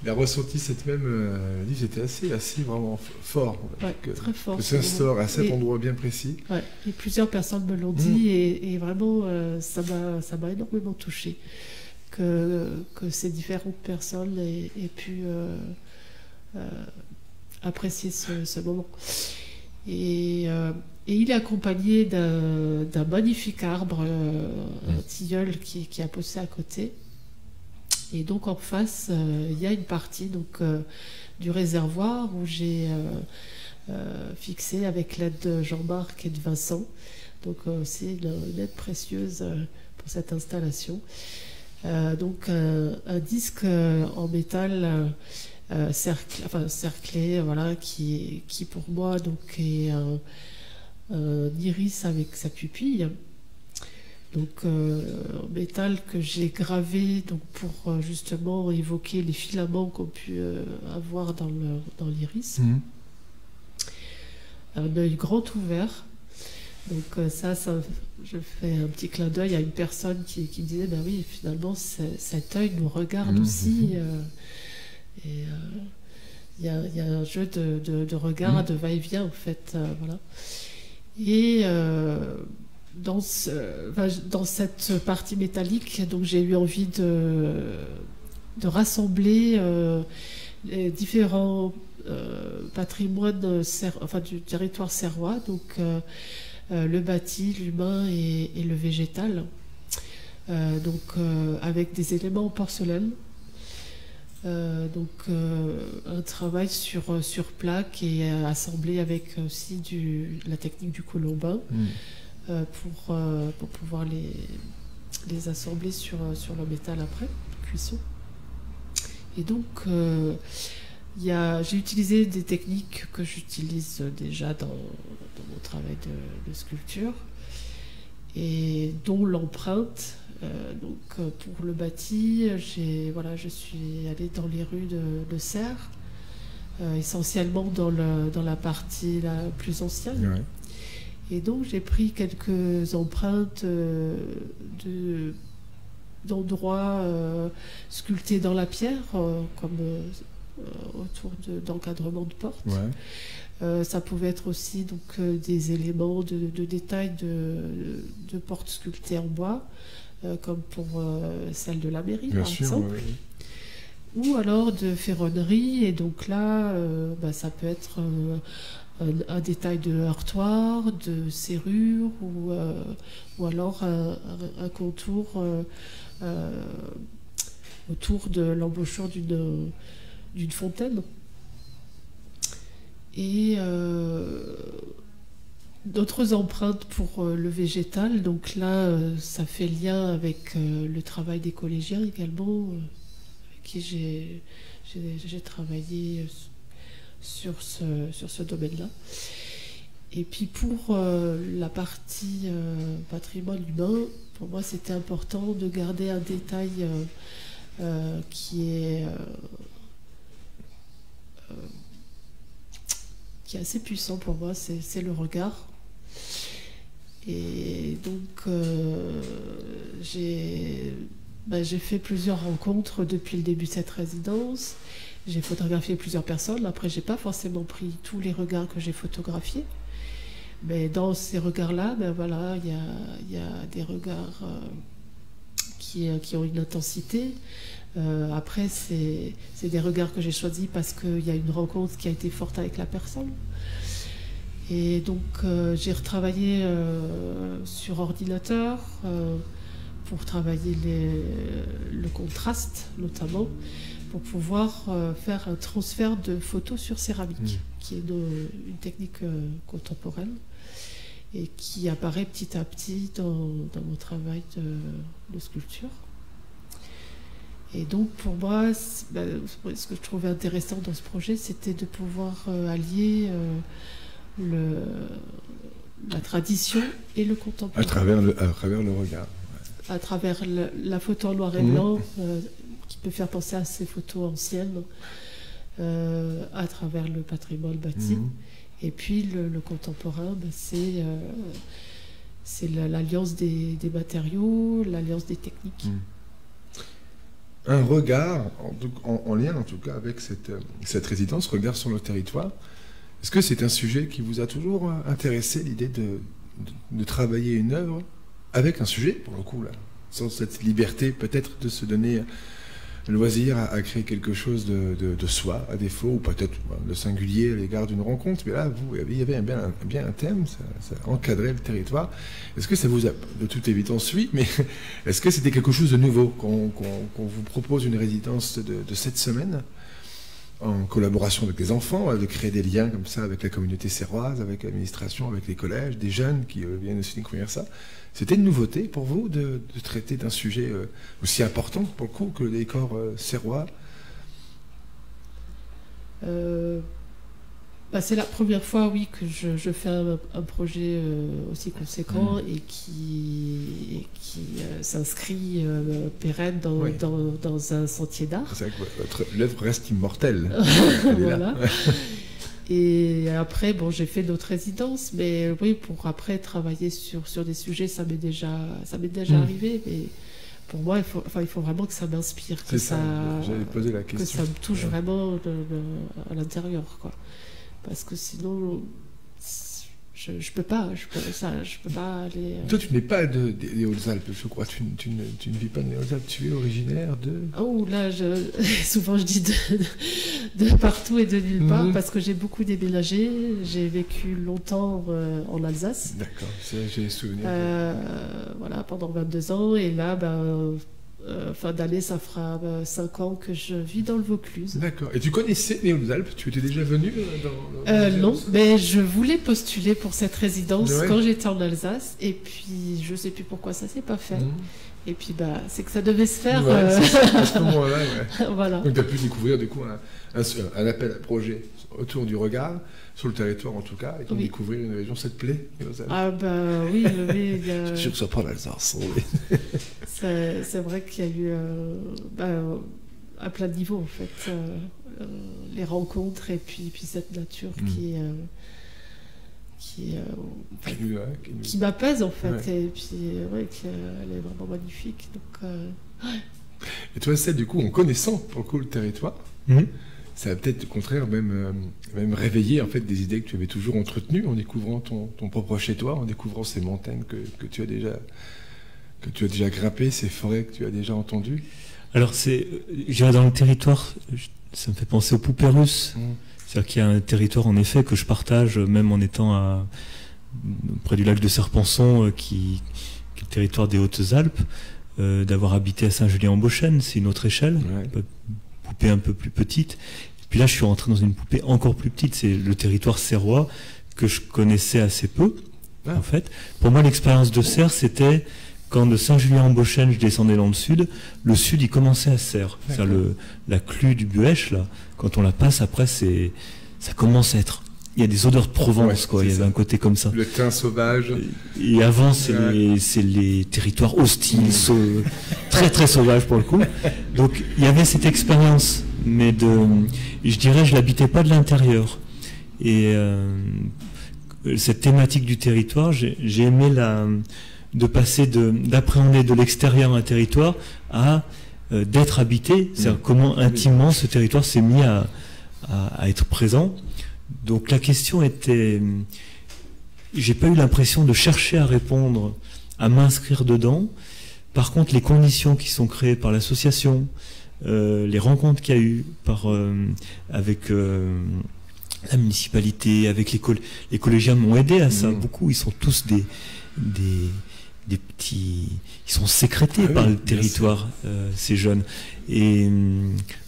Il a ressenti cette même. C'était assez vraiment fort. Très fort. Que ça sort à cet endroit bien précis. Ouais, et plusieurs personnes me l'ont dit et vraiment ça m'a énormément touchée que ces différentes personnes aient pu apprécier ce moment. Et il est accompagné d'un magnifique arbre, un tilleul qui a poussé à côté. Et donc en face, il y a une partie du réservoir où j'ai fixé avec l'aide de Jean-Marc et de Vincent. Donc c'est une aide précieuse pour cette installation. Donc un disque en métal cerclé, voilà, qui pour moi donc est un iris avec sa pupille. Donc en métal que j'ai gravé donc pour justement évoquer les filaments qu'on pu avoir dans l'iris. Un œil grand ouvert. Donc ça je fais un petit clin d'œil à une personne qui me disait ben oui, finalement cet œil nous regarde aussi. Et il y a un jeu de regard, de va-et-vient en fait. Voilà. Et dans cette partie métallique, donc j'ai eu envie de rassembler les différents patrimoines du territoire serrois, donc le bâti, l'humain et le végétal, avec des éléments en porcelaine. Un travail sur plaque et assemblé avec aussi la technique du colombin pour pouvoir les assembler sur le métal après, cuisson. Et donc j'ai utilisé des techniques que j'utilise déjà dans mon travail de sculpture et dont l'empreinte. Pour le bâti, je suis allée dans les rues de Serres, essentiellement dans la partie la plus ancienne. Ouais. Et donc j'ai pris quelques empreintes d'endroits sculptés dans la pierre, comme autour d'encadrement de portes. Ouais. Ça pouvait être aussi donc des éléments de détail de portes sculptées en bois. Comme pour celle de la mairie, par exemple. Ouais. Ou alors de ferronnerie, et donc là, ça peut être un détail de heurtoir, de serrure, ou alors un contour autour de l'embouchure d'une fontaine. Et d'autres empreintes pour le végétal, donc là ça fait lien avec le travail des collégiens également, avec qui j'ai travaillé sur ce domaine-là. Et puis pour la partie patrimoine humain, pour moi c'était important de garder un détail qui est assez puissant pour moi, c'est le regard. Et donc j'ai fait plusieurs rencontres depuis le début de cette résidence. J'ai photographié plusieurs personnes. Après, j'ai pas forcément pris tous les regards que j'ai photographiés. Mais dans ces regards-là, il y a des regards qui ont une intensité. Après, c'est des regards que j'ai choisis parce qu'il y a une rencontre qui a été forte avec la personne. Et donc, j'ai retravaillé sur ordinateur pour travailler le contraste, notamment, pour pouvoir faire un transfert de photos sur céramique, qui est une technique contemporaine et qui apparaît petit à petit dans mon travail de sculpture. Et donc, pour moi, ce que je trouvais intéressant dans ce projet, c'était de pouvoir allier la tradition et le contemporain. À travers le regard. À travers la photo en noir et blanc, qui peut faire penser à ces photos anciennes, à travers le patrimoine bâti. Et puis, le contemporain, c'est l'alliance des matériaux, l'alliance des techniques. Un regard, en lien en tout cas avec cette résidence, regard sur le territoire. Est-ce que c'est un sujet qui vous a toujours intéressé, l'idée de travailler une œuvre avec un sujet, pour le coup, là, sans cette liberté peut-être de se donner le loisir à créer quelque chose de soi, à défaut, ou peut-être de singulier à l'égard d'une rencontre, mais là, il y avait bien un thème, ça encadrait le territoire. Est-ce que ça vous a, de toute évidence, oui, mais est-ce que c'était quelque chose de nouveau, qu'on vous propose une résidence de 7 semaines, en collaboration avec les enfants, de créer des liens comme ça avec la communauté serroise, avec l'administration, avec les collèges, des jeunes qui viennent aussi découvrir ça. C'était une nouveauté pour vous de traiter d'un sujet aussi important pour le coup que le décor serrois? C'est la première fois, oui, que je fais un projet aussi conséquent et qui s'inscrit pérenne dans un sentier d'art. C'est vrai que votre œuvre reste immortelle. Voilà. Et après, j'ai fait d'autres résidences, mais oui, pour après travailler sur des sujets, ça m'est déjà arrivé. Mais pour moi, il faut vraiment que ça m'inspire, que j'allais poser la question. Que ça me touche vraiment à l'intérieur, quoi. Parce que sinon, je peux pas aller. Toi, tu n'es pas des Hautes-Alpes, je crois. Tu ne vis pas dans les Hautes-Alpes. Tu es originaire de. Oh là, souvent je dis de partout et de nulle part parce que j'ai beaucoup déménagé. J'ai vécu longtemps en Alsace. D'accord, j'ai les souvenirs. Voilà, pendant 22 ans. Et là, fin d'année, ça fera 5 ans que je vis dans le Vaucluse. D'accord. Et tu connaissais les Hautes-Alpes? Tu étais déjà venu non, mais je voulais postuler pour cette résidence quand j'étais en Alsace. Et puis, je ne sais plus pourquoi ça ne s'est pas fait. Et puis, c'est que ça devait se faire. À ce moment-là, Voilà. Donc, tu as pu découvrir, du coup, un appel à projet autour du regard, sur le territoire en tout cas, et donc découvrir une région, ça te plaît, les Hautes-Alpes? Ah, oui, il y a... Je suis sûr que ça pas l'Alsace. C'est vrai qu'il y a eu à plein de niveaux, en fait. Les rencontres et puis cette nature qui m'apaise, en fait. Ouais. Et puis, elle est vraiment magnifique. Donc, Et toi, Céd, du coup, en connaissant pour le coup le territoire, ça a peut-être au contraire même réveillé en fait des idées que tu avais toujours entretenues en découvrant ton propre chez toi, en découvrant ces montagnes que tu as déjà grimpées, ces forêts que tu as déjà entendues. Alors j'irai dans le territoire, ça me fait penser aux poupées russes. C'est-à-dire qu'il y a un territoire en effet que je partage même en étant près du lac de Serpenson qui est le territoire des Hautes-Alpes, d'avoir habité à Saint-Julien-en-Beauchêne, c'est une autre échelle. Ouais. Poupée un peu plus petite. Et puis là, je suis rentré dans une poupée encore plus petite. C'est le territoire serrois que je connaissais assez peu, en fait. Pour moi, l'expérience de Serres, c'était quand de Saint-Julien-en-Beauchêne, je descendais dans le sud, il commençait à Serres. C'est-à-dire la clue du Buèche, là, quand on la passe, après, ça commence à être... Il y a des odeurs de Provence, quoi. Il y avait un côté comme ça. Le thym sauvage. Et avant, c'est les territoires hostiles, très très sauvages pour le coup. Donc, il y avait cette expérience, mais je dirais, je l'habitais pas de l'intérieur. Et cette thématique du territoire, j'ai aimé de passer d'appréhender de l'extérieur un territoire à d'être habité. C'est-à-dire comment intimement ce territoire s'est mis à être présent. Donc la question était, j'ai pas eu l'impression de chercher à répondre, à m'inscrire dedans. Par contre, les conditions qui sont créées par l'association, les rencontres qu'il y a eu avec la municipalité, avec les collégiens m'ont aidé à ça beaucoup. Ils sont tous des petits, ils sont sécrétés par le territoire, ces jeunes. Et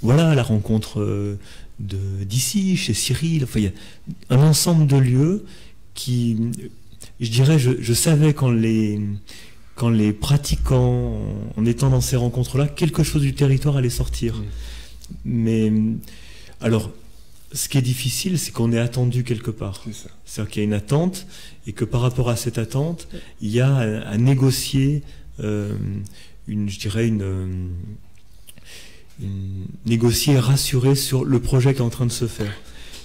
voilà, la rencontre d'ici, chez Cyril, enfin, il y a un ensemble de lieux qui, je dirais, je savais quand les pratiquants, en étant dans ces rencontres-là, quelque chose du territoire allait sortir. Mais, alors, ce qui est difficile, c'est qu'on est attendu quelque part. C'est-à-dire qu'il y a une attente, et que par rapport à cette attente, il y a à négocier négocier et rassurer sur le projet qui est en train de se faire.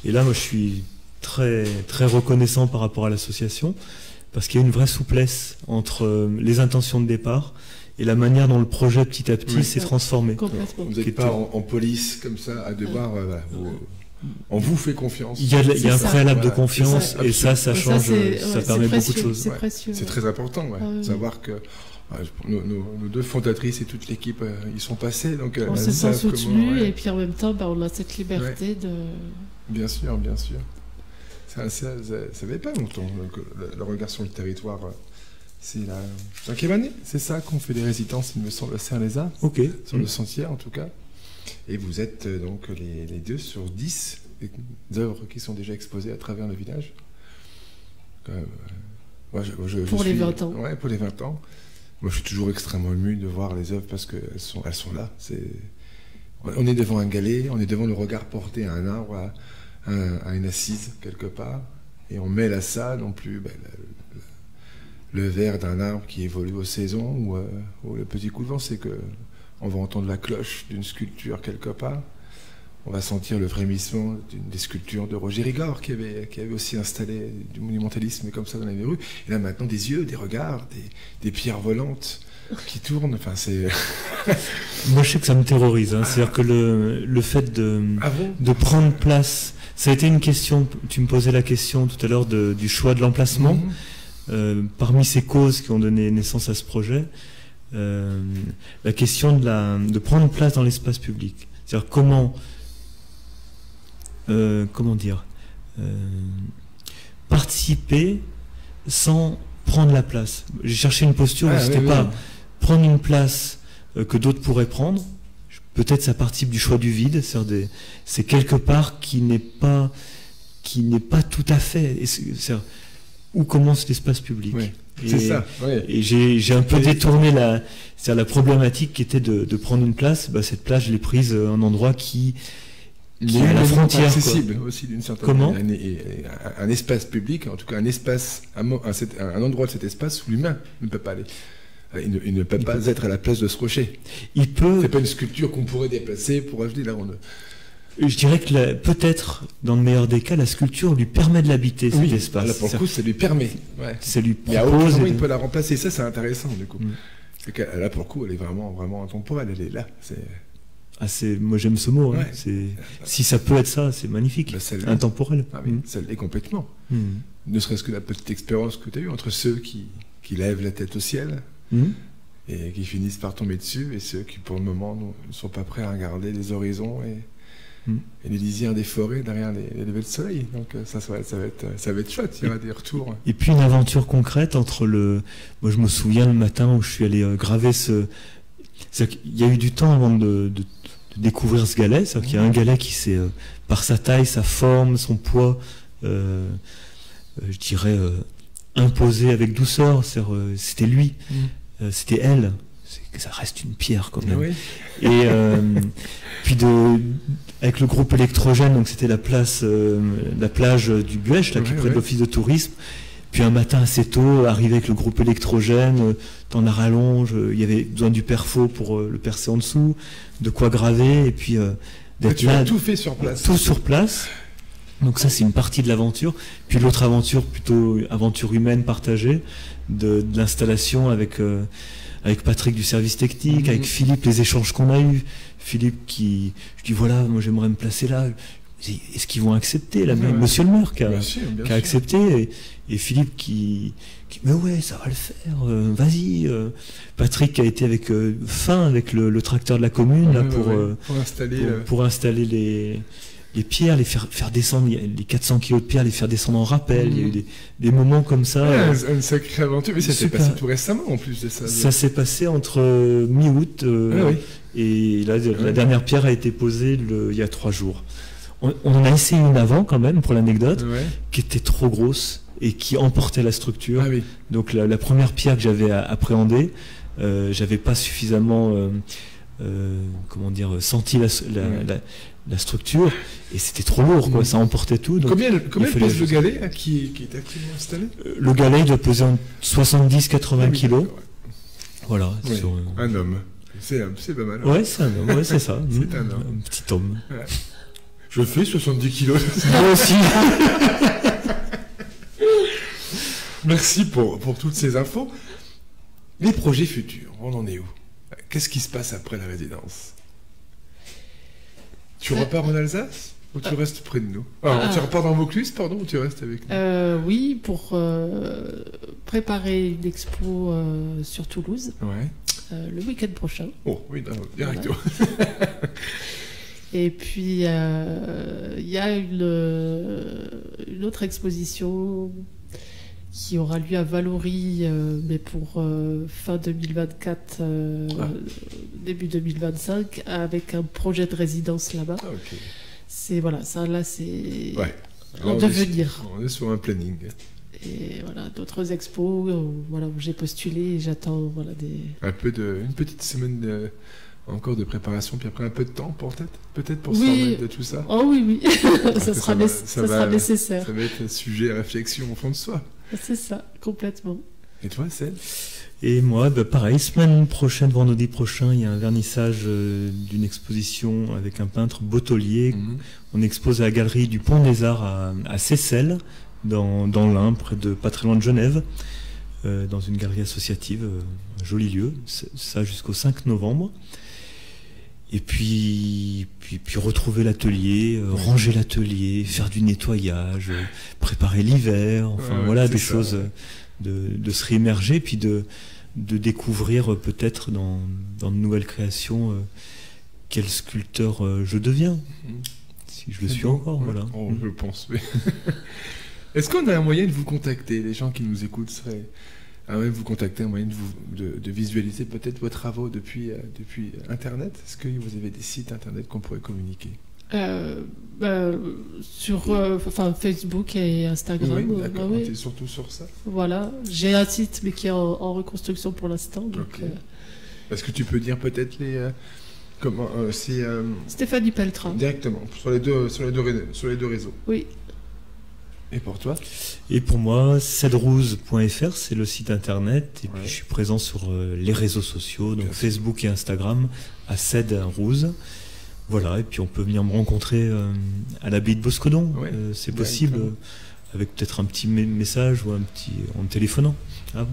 Et là, moi, je suis très, très reconnaissant par rapport à l'association, parce qu'il y a une vraie souplesse entre les intentions de départ et la manière dont le projet, petit à petit, s'est transformé. Vous n'êtes pas en police, comme ça, à devoir... on vous fait confiance. Il y a un préalable de confiance, et ça change, ça permet beaucoup de choses. C'est très important, savoir que nos deux fondatrices et toute l'équipe y sont passées. Donc, on se sent soutenu, et puis en même temps, on a cette liberté de... Bien sûr, bien sûr. Ça fait pas longtemps, le regard sur le territoire. C'est la 5e année, c'est ça qu'on fait des résidences, il me semble, à Serre-les-Arts, sur le sentier en tout cas. Et vous êtes donc les 2 sur 10 œuvres qui sont déjà exposées à travers le village. Pour les 20 ans. Ouais, pour les 20 ans. Moi, je suis toujours extrêmement ému de voir les œuvres parce qu'elles sont là. On est devant un galet, on est devant le regard porté à un arbre, à une assise quelque part, et on mêle à ça non plus le vert d'un arbre qui évolue aux saisons, ou le petit coup de vent, c'est que on va entendre la cloche d'une sculpture quelque part, on va sentir le frémissement des sculptures de Roger Rigord qui avait aussi installé du monumentalisme comme ça dans les rues, et là maintenant des yeux, des regards, des pierres volantes qui tournent, enfin c'est... Moi je sais que ça me terrorise, c'est-à-dire que le fait de prendre place, ça a été une question, tu me posais la question tout à l'heure du choix de l'emplacement, parmi ces causes qui ont donné naissance à ce projet, la question de prendre place dans l'espace public, c'est-à-dire comment dire, participer sans prendre la place. J'ai cherché une posture où c'était pas prendre une place que d'autres pourraient prendre. Peut-être ça participe du choix du vide, c'est quelque part qui n'est pas tout à fait. Où commence l'espace public. C'est ça. Et j'ai un peu détourné la problématique qui était de prendre une place. Cette place, je l'ai prise à un endroit qui est à la frontière. Accessible aussi d'une certaine manière. Un espace public, en tout cas un endroit de cet espace où l'humain ne peut pas aller. Il ne peut pas être à la place de ce rocher. C'est pas une sculpture qu'on pourrait déplacer pour ajouter là. Je dirais que peut-être, dans le meilleur des cas, la sculpture lui permet de l'habiter, cet espace. Là, pour le coup, ça lui permet. Ça lui propose. Mais à aucun moment, il peut la remplacer. Ça, c'est intéressant, du coup. C'est que, là, pour le coup, elle est vraiment, vraiment intemporelle. Elle est là. Moi, j'aime ce mot. Si ça peut être ça, c'est magnifique. Intemporel. Ça l'est complètement. Ne serait-ce que la petite expérience que tu as eue entre ceux qui lèvent la tête au ciel et qui finissent par tomber dessus, et ceux qui, pour le moment, ne sont pas prêts à regarder les horizons et les lisières des forêts derrière les levées de soleil. Donc ça va être chouette, il y aura des retours. Et puis une aventure concrète entre moi je me souviens le matin où je suis allé graver il y a eu du temps avant de découvrir ce galet, c'est-à-dire qu'il y a un galet qui s'est, par sa taille, sa forme, son poids, je dirais, imposé avec douceur, c'était lui, c'était elle. Ça reste une pierre quand même. Et puis avec le groupe électrogène, donc c'était la plage du Buèche, là, qui est près de l'office de tourisme. Puis un matin assez tôt, arrivé avec le groupe électrogène, dans la rallonge, il y avait besoin du perfo pour le percer en dessous, de quoi graver, et puis d'être là. Tout fait sur place. Tout sur place. Donc ça, c'est une partie de l'aventure. Puis l'autre aventure, plutôt aventure humaine partagée, de l'installation avec Patrick du service technique, avec Philippe, les échanges qu'on a eus. Philippe je dis voilà, moi j'aimerais me placer là. est-ce qu'ils vont accepter là, Ouais. Monsieur le maire qui a, Bien sûr, bien qui a sûr. accepté, et Philippe qui mais ouais, ça va le faire, vas-y. Patrick a été avec avec le tracteur de la commune là, Ouais, pour pour installer les pierres, les faire descendre, les 400 kilos de pierres, les faire descendre en rappel. Il y a eu des moments comme ça. Une sacrée aventure, mais ça s'est Super. passé tout récemment en plus de ça. Ça s'est passé entre mi-août Oui. et la dernière pierre a été posée il y a 3 jours. On en a essayé une avant quand même, pour l'anecdote, Ouais. qui était trop grosse et qui emportait la structure. Ah oui. Donc la première pierre que j'avais appréhendée, j'avais pas suffisamment senti la structure, et c'était trop lourd, quoi. Ça emportait tout. Donc Combien fallait pèse le juste- galet là, qui est actuellement installé? le galet il doit peser entre 70-80 kilos. d'accord, Voilà. ouais. sur, Un homme. C'est pas mal. Ouais, c'est un homme, ouais, c'est ça. C'est un homme. Un petit homme. Je fais 70 kilos. Moi aussi. Merci pour toutes ces infos. Les projets futurs, on en est où? Qu'est-ce qui se passe après la résidence? Tu repars en Alsace ou tu restes près de nous? Tu repars dans Vaucluse, pardon, ou tu restes avec nous? Oui, pour préparer une expo sur Toulouse Ouais. le week-end prochain. Oh, oui, non, directo. Et puis, il y a une autre exposition qui aura lieu à Valory, mais pour fin 2024, début 2025, avec un projet de résidence là-bas. Ah, ok. C'est voilà, ça là, c'est Ouais. en devenir. On est sur un planning. Et voilà, d'autres expos, voilà, où j'ai postulé et j'attends voilà des. Une petite semaine encore de préparation, puis après un peu de temps peut-être pour se Oui. remettre de tout ça. Oh oui, oui, Parce ça que sera, ça sera va- nécessaire. Ça va être un sujet à réflexion au fond de soi. C'est ça, complètement. Et toi, Celle? Et moi, pareil, semaine prochaine, vendredi prochain, il y a un vernissage d'une exposition avec un peintre Bottolier. On expose à la galerie du Pont des Arts à Seyssel, dans l'Ain, pas très loin de Genève, dans une galerie associative, un joli lieu. Ça jusqu'au 5 novembre. Et puis retrouver l'atelier, ranger l'atelier, faire du nettoyage, préparer l'hiver, enfin Ouais, voilà, c'est des ça, choses, ouais. de se réimmerger, puis de découvrir peut-être dans de nouvelles créations quel sculpteur je deviens, si je le C'est suis beau, encore, ouais. voilà. Oh, je pense, oui. Est-ce qu'on a un moyen de vous contacter? Les gens qui nous écoutent seraient un moyen de vous contacter, un moyen de visualiser peut-être vos travaux depuis Internet? Est-ce que vous avez des sites Internet qu'on pourrait communiquer? Sur Facebook et Instagram. Oui, d'accord. oui. T'es surtout sur ça. Voilà, j'ai un site mais qui est en reconstruction pour l'instant. Donc, Ok. Est-ce que tu peux dire peut-être comment c'est Stéphanie Peltrin. directement sur les deux réseaux? Oui. Et pour toi? Et pour moi, cedrouse.fr, c'est le site internet, et Ouais. puis je suis présent sur les réseaux sociaux, donc Bien sûr. Facebook et Instagram, à Cedrouse. Voilà, et puis on peut venir me rencontrer à l'abbaye de Boscodon, Ouais, c'est possible, directement. avec peut-être un petit message ou en me téléphonant. Ah bon.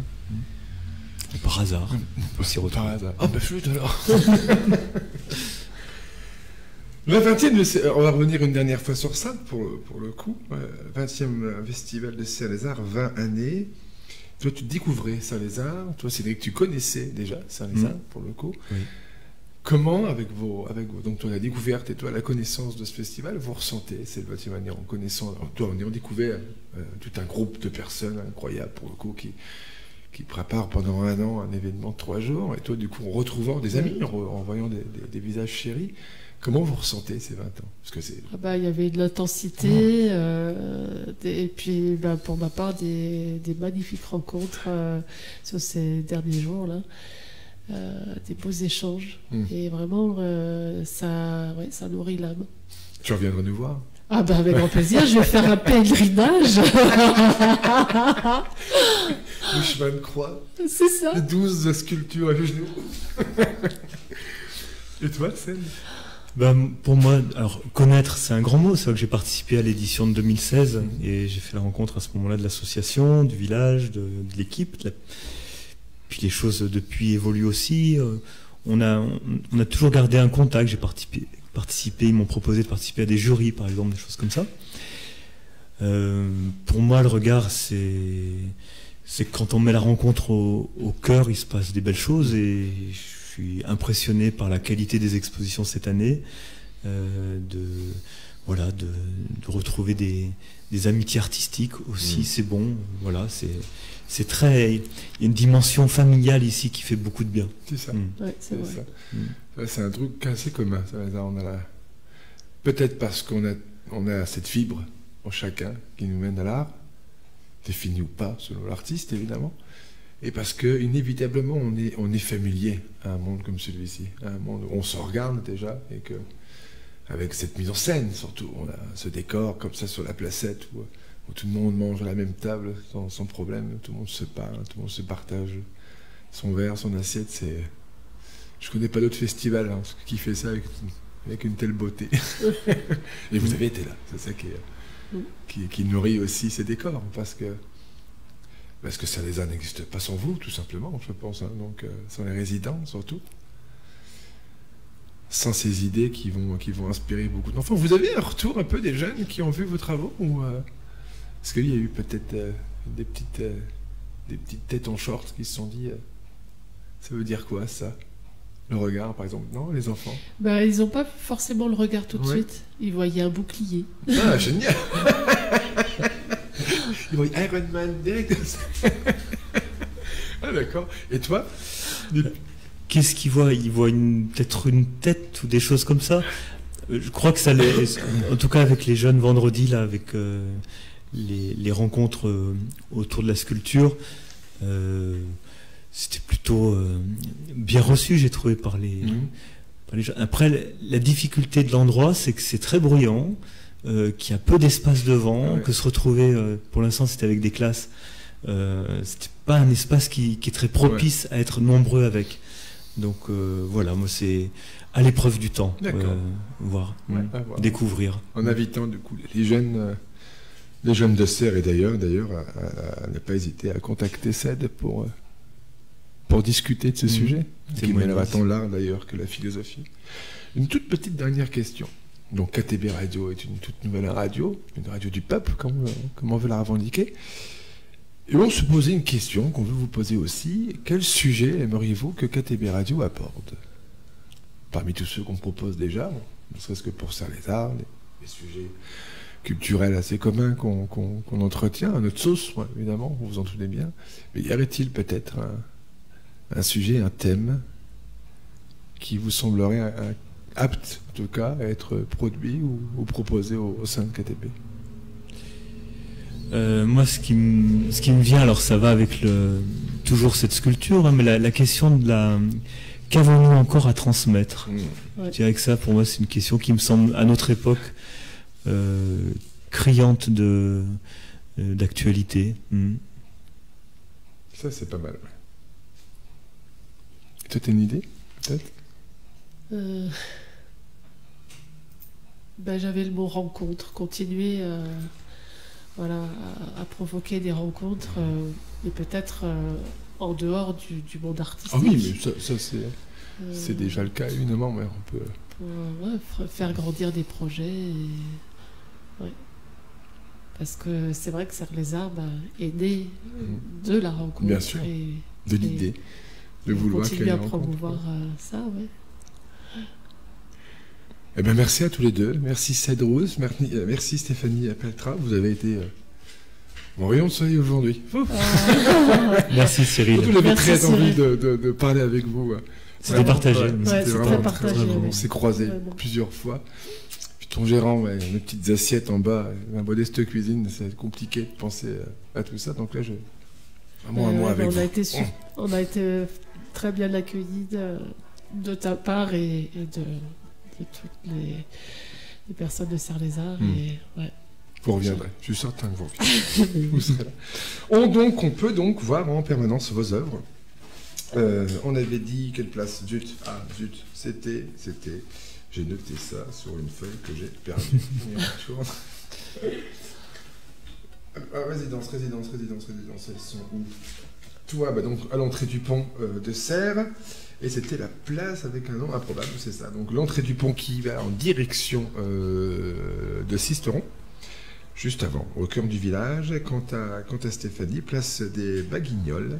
Par hasard. On peut s'y retrouver. Par hasard. Ah bah flûte alors. La 20e, on va revenir une dernière fois sur ça, pour le coup. 20e festival de Saint-Lézard, 20 années. Toi, tu découvrais Saint-Lézard. Toi, Cédric, tu connaissais déjà Saint-Lézard, pour le coup. Oui. Comment, avec vos, donc toi, la découverte et toi, la connaissance de ce festival, vous ressentez cette 20e année en connaissant, alors, toi, on découvert tout un groupe de personnes incroyables, pour le coup, qui préparent pendant un an un événement de 3 jours, et toi, du coup, en retrouvant des amis, en voyant des visages chéris, comment vous ressentez ces 20 ans? Parce que c'est... Ah bah, il y avait de l'intensité, et puis pour ma part, des magnifiques rencontres sur ces derniers jours-là. Des beaux échanges. Et vraiment, ça nourrit l'âme. Tu reviendras nous voir? Ah ben avec grand plaisir, je vais faire un pèlerinage. Le chemin de croix, C'est ça. 12 sculptures à genoux. Et toi, Celle? Pour moi, alors connaître, c'est un grand mot. C'est vrai que j'ai participé à l'édition de 2016 et j'ai fait la rencontre à ce moment-là de l'association, du village, de l'équipe. Puis les choses depuis évoluent aussi. On a toujours gardé un contact. J'ai participé participer, ils m'ont proposé de participer à des jurys, par exemple, des choses comme ça. Pour moi, le regard, c'est quand on met la rencontre au cœur, il se passe des belles choses, et je suis impressionné par la qualité des expositions cette année, de retrouver des amitiés artistiques aussi, c'est bon, voilà, c'est très, il y a une dimension familiale ici qui fait beaucoup de bien. C'est ça. Ouais, c'est vrai. Ça, c'est un truc assez commun. Ça, peut-être parce qu'on a cette fibre en chacun qui nous mène à l'art, définie ou pas selon l'artiste évidemment, et parce que inévitablement on est familier à un monde comme celui-ci, à un monde où on se regarde déjà, et que avec cette mise en scène surtout, on a ce décor comme ça sur la placette où tout le monde mange à la même table sans problème, tout le monde se parle, tout le monde se partage son verre, son assiette. Je connais pas d'autres festivals qui fait ça avec une telle beauté. Et vous avez été là, c'est ça qui nourrit aussi ces décors, parce que Saint-Lézard n'existe pas sans vous, tout simplement, je pense, donc sans les résidents surtout, sans ces idées qui vont inspirer beaucoup d'enfants. Vous avez un retour un peu des jeunes qui ont vu vos travaux, ou est-ce qu'il y a eu peut-être des petites têtes en short qui se sont dit ça veut dire quoi ça, le regard par exemple? Non, les enfants Ils n'ont pas forcément le regard tout de suite, ils voyaient un bouclier. Ah, génial. Ils voyaient Iron Man direct. Ah d'accord. Et toi? Qu'est-ce qu'ils voient? Ils voient peut-être une tête ou des choses comme ça. Je crois que ça en tout cas avec les jeunes vendredi, là, avec les rencontres autour de la sculpture, c'était plutôt bien reçu, j'ai trouvé, par les jeunes. Après, la difficulté de l'endroit, c'est que c'est très bruyant, qu'il y a peu d'espace devant, que se retrouver, pour l'instant c'était avec des classes, c'était pas un espace qui est très propice à être nombreux avec. Donc voilà, moi c'est à l'épreuve du temps, voir, découvrir. En invitant du coup les jeunes de Serres, et d'ailleurs à ne pas hésiter à contacter CED pour discuter de ce sujet, qui mêlera tant l'art d'ailleurs que la philosophie. Une toute petite dernière question. Donc KTB Radio est une toute nouvelle radio, une radio du peuple, comme on veut la revendiquer. Et on se posait une question qu'on veut vous poser aussi. Quel sujet aimeriez-vous que KTB Radio aborde? Parmi tous ceux qu'on propose déjà, ne serait-ce que pour Saint-Lézard, les sujets culturels assez communs qu'on entretient, à notre sauce, évidemment, vous vous en souvenez bien. Mais y aurait-il peut-être un sujet, un thème qui vous semblerait apte, en tout cas, à être produit ou proposé au sein de KTB? Moi, ce qui me vient, alors ça va avec toujours cette sculpture, mais la question de qu'avons-nous encore à transmettre? Je dirais que ça, pour moi, c'est une question qui me semble, à notre époque, criante d'actualité. Ça, c'est pas mal. Toi, t'as une idée, peut-être? J'avais le mot rencontre, continuer à provoquer des rencontres, et peut-être en dehors du monde artistique. Ah oui, mais ça c'est déjà le cas, évidemment, mais on peut... Pour faire grandir des projets. Parce que c'est vrai que Saint-Lézard est né de la rencontre. Bien sûr, de l'idée, de vouloir continuer à promouvoir ça, Eh bien, merci à tous les deux. Merci Cédrose, merci Stéphanie Peltra. Vous avez été mon rayon de soleil aujourd'hui. Merci Cyril. Vous avez très envie de parler avec vous. C'était partagé. C'était vraiment partagé. On s'est croisés plusieurs fois. Puis ton gérant, mes petites assiettes en bas, ma modeste cuisine, c'est compliqué de penser à tout ça. Donc là, vraiment un mois avec vous. On a été très bien accueillis de ta part et de toutes les personnes de Saint-Lézard. Vous reviendrez, je suis certain que vous reviendrez. Vous serez là. On peut donc voir en permanence vos œuvres. On avait dit quelle place? C'était. J'ai noté ça sur une feuille que j'ai perdue. Résidence, elles sont où? Toi, donc à l'entrée du pont de Serres. Et c'était la place avec un nom improbable, c'est ça. Donc l'entrée du pont qui va en direction de Sisteron, juste avant, au cœur du village. Quant à Stéphanie, place des Baguignoles,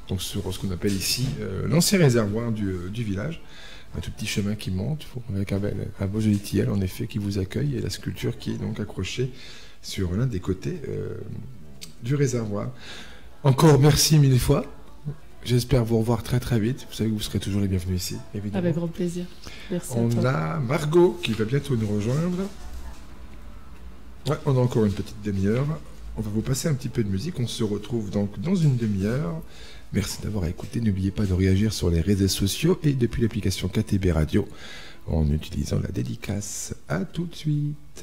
donc sur ce qu'on appelle ici l'ancien réservoir du village. Un tout petit chemin qui monte, avec un beau joli tilleul en effet qui vous accueille, et la sculpture qui est donc accrochée sur l'un des côtés du réservoir. Encore merci mille fois. J'espère vous revoir très très vite. Vous savez que vous serez toujours les bienvenus ici, évidemment. Avec grand plaisir. Merci à On toi. a Margot qui va bientôt nous rejoindre. Ouais, on a encore une petite demi-heure. On va vous passer un petit peu de musique. On se retrouve donc dans une demi-heure. Merci d'avoir écouté. N'oubliez pas de réagir sur les réseaux sociaux et depuis l'application KTB Radio en utilisant la dédicace. À tout de suite.